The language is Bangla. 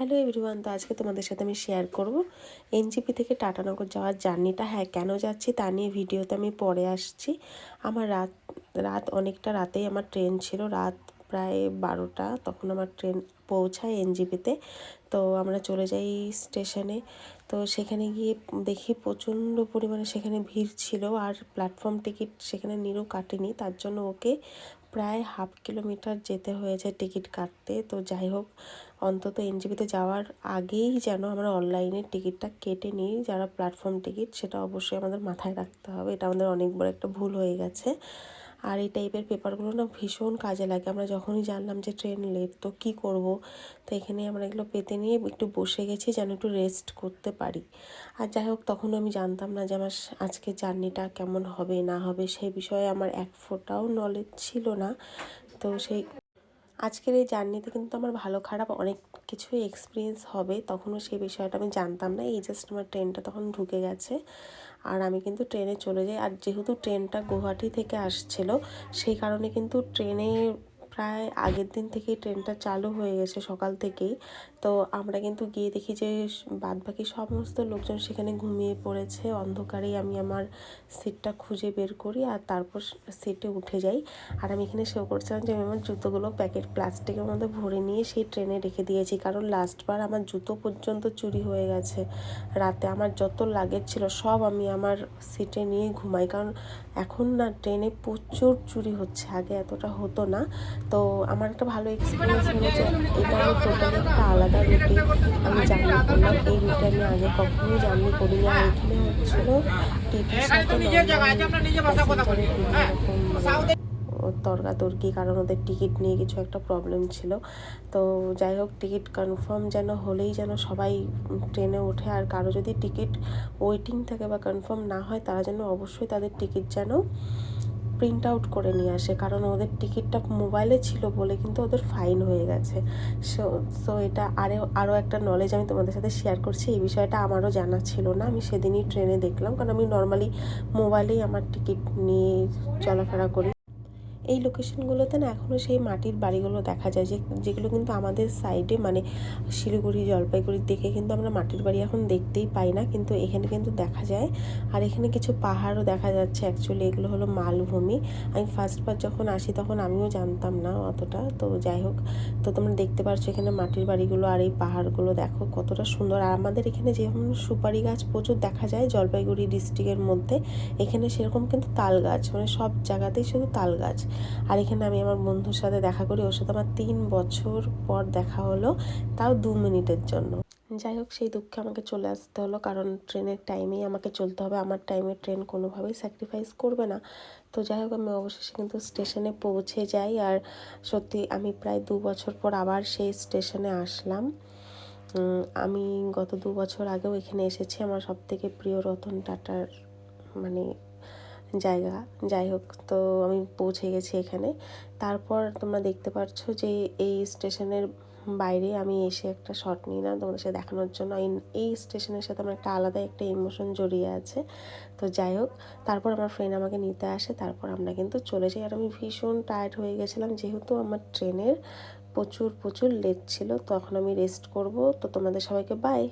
হ্যালো এভরিওয়ান, তো আজকে তোমাদের সাথে আমি শেয়ার করব এনজেপি থেকে টাটানগর যাওয়ার জার্নিটা। হ্যাঁ, কেন যাচ্ছি তা নিয়ে ভিডিওতে আমি পরে আসছি। আমার রাত অনেকটা রাতেই আমার ট্রেন ছিল, রাত প্রায় 12টা তখন আমার ট্রেন পৌঁছায় এনজেপিতে। তো আমরা চলে যাই স্টেশনে। তো সেখানে গিয়ে দেখি প্রচণ্ড পরিমাণে সেখানে ভিড় ছিল, আর প্ল্যাটফর্ম টিকিট সেখানে নিরু কাটেনি, তার জন্য ওকে প্রায় হাফ কিলোমিটার যেতে হয়েছে টিকিট কাটতে। তো যাই হোক, অন্তত এনজেপিতে যাওয়ার আগেই যেন আমরা অনলাইনে টিকিটটা কেটে নিই, যারা প্ল্যাটফর্ম টিকিট, সেটা অবশ্যই আমাদের মাথায় রাখতে হবে। এটা আমাদের অনেক বড় একটা ভুল হয়ে গেছে। আর এই টাইপের পেপারগুলো না ভীষণ কাজে লাগে। আমরা যখনই জানলাম যে ট্রেন লেট, তো কী করব, তো এখানে আমরা এগুলো পেতে নিয়ে একটু বসে গেছি যেন একটু রেস্ট করতে পারি। আর যাই হোক, তখনও আমি জানতাম না যে আমার আজকে জার্নিটা কেমন হবে না হবে, সেই বিষয়ে আমার এক ফোঁটাও নলেজ ছিল না। তো আজকের এই জার্নিতে কিন্তু আমার ভালো খারাপ অনেক কিছুই এক্সপিরিয়েন্স হবে, তখনও সেই বিষয়টা আমি জানতাম না। এই জাস্ট আমার ট্রেনটা তখন ঢুকে গেছে আর আমি কিন্তু ট্রেনে চলে যাই। আর যেহেতু ট্রেনটা গুয়াহাটি থেকে আসছিল, সেই কারণে কিন্তু ট্রেনে প্রায় আগের দিন থেকেই ট্রেনটা চালু হয়ে গেছে, সকাল থেকেই। তো আমরা কিন্তু গিয়ে দেখি যে বাদবাকি সমস্ত লোকজন সেখানে ঘুমিয়ে পড়েছে। অন্ধকারেই আমি আমার সিটটা খুঁজে বের করি আর তারপর সিটে উঠে যাই। আর আমি এখানে শো করছিলাম যে আমি আমার জুতোগুলো প্লাস্টিকের মধ্যে ভরে নিয়ে সেই ট্রেনে রেখে দিয়েছি, কারণ লাস্টবার আমার জুতো পর্যন্ত চুরি হয়ে গেছে রাতে। আমার যত লাগেজ ছিল সব আমি আমার সিটে নিয়ে ঘুমাই, কারণ এখন না ট্রেনে প্রচুর চুরি হচ্ছে, আগে এতটা হতো না। তো আমার একটা ভালো এক্সপিরিয়েন্স হলো যে এটা আমি টোটালি একটা আলাদা রুটে আমি জার্নি করলাম। এই রুটে আমি আগে কখনোই জার্নি করিনি। আর এখানে হচ্ছিলো টিটির সাথে প্যাসেঞ্জারের বিভিন্ন রকম তর্কাতর্কি, কারণ ওদের টিকিট নিয়ে কিছু একটা প্রবলেম ছিল। তো যাই হোক, টিকিট কনফার্ম যেন হলেই যেন সবাই ট্রেনে ওঠে। আর কারো যদি টিকিট ওয়েটিং থাকে বা কনফার্ম না হয়, তারা যেন অবশ্যই তাদের টিকিট যেন প্রিন্ট আউট করে নিয়ে আসে, কারণ ওদের টিকিটটা মোবাইলে ছিল বলে কিন্তু ওদের ফাইন হয়ে গেছে। সো এটা আরও একটা নলেজ আমি তোমাদের সাথে শেয়ার করছি। এই বিষয়টা আমারও জানা ছিল না, আমি সেদিনই ট্রেনে দেখলাম, কারণ আমি নর্মালি মোবাইলেই আমার টিকিট নিয়ে চলাফেরা করি। এই লোকেশনগুলোতে না এখনও সেই মাটির বাড়িগুলো দেখা যায়, যেগুলো কিন্তু আমাদের সাইডে, মানে শিলিগুড়ি জলপাইগুড়ির দিকে কিন্তু আমরা মাটির বাড়ি এখন দেখতেই পাই না, কিন্তু এখানে কিন্তু দেখা যায়। আর এখানে কিছু পাহাড়ও দেখা যাচ্ছে। অ্যাকচুয়ালি এগুলো হলো মালভূমি। আমি ফার্স্টবার যখন আসি তখন আমিও জানতাম না অতটা। তো যাই হোক, তো তোমরা দেখতে পাচ্ছ এখানে মাটির বাড়িগুলো আর এই পাহাড়গুলো দেখো কতটা সুন্দর। আর আমাদের এখানে যেমন সুপারি গাছ প্রচুর দেখা যায় জলপাইগুড়ি ডিস্ট্রিক্টের মধ্যে, এখানে সেরকম কিন্তু তাল গাছ, মানে সব জায়গাতেই শুধু তাল গাছ। আর এখানে আমি আমার বন্ধুর সাথে দেখা করি, ওর সাথে আমার 3 বছর পর দেখা হলো, তাও 2 মিনিটের জন্য। যাই হোক, সেই দুঃখে আমাকে চলে আসতে হলো, কারণ ট্রেনের টাইমেই আমাকে চলতে হবে, আমার টাইমে ট্রেন কোনোভাবেই স্যাক্রিফাইস করবে না। তো যাই হোক, আমি অবশেষে কিন্তু স্টেশনে পৌঁছে যাই। আর সত্যি আমি প্রায় 2 বছর পর আবার সেই স্টেশনে আসলাম। আমি গত 2 বছর আগেও এখানে এসেছি, আমার সবথেকে প্রিয় রতন টাটার মানে জায়গা। যাই হোক, তো আমি পৌঁছে গেছি এখানে। তারপর তোমরা দেখতে পাচ্ছ যে এই স্টেশনের বাইরে আমি এসে একটা শট নিলাম তোমাদের সাথে দেখানোর জন্য। এই স্টেশনের সাথে আমার একটা আলাদা একটা ইমোশন জড়িয়ে আছে। তো যাই হোক, তারপর আমার ফ্রেন্ড আমাকে নিতে আসে, তারপর আমরা কিন্তু চলে যাই। আর আমি ভীষণ টায়ার্ড হয়ে গেছিলাম, যেহেতু আমার ট্রেনের প্রচুর লেট ছিল। তখন আমি রেস্ট করব। তো তোমাদের সবাইকে বাই।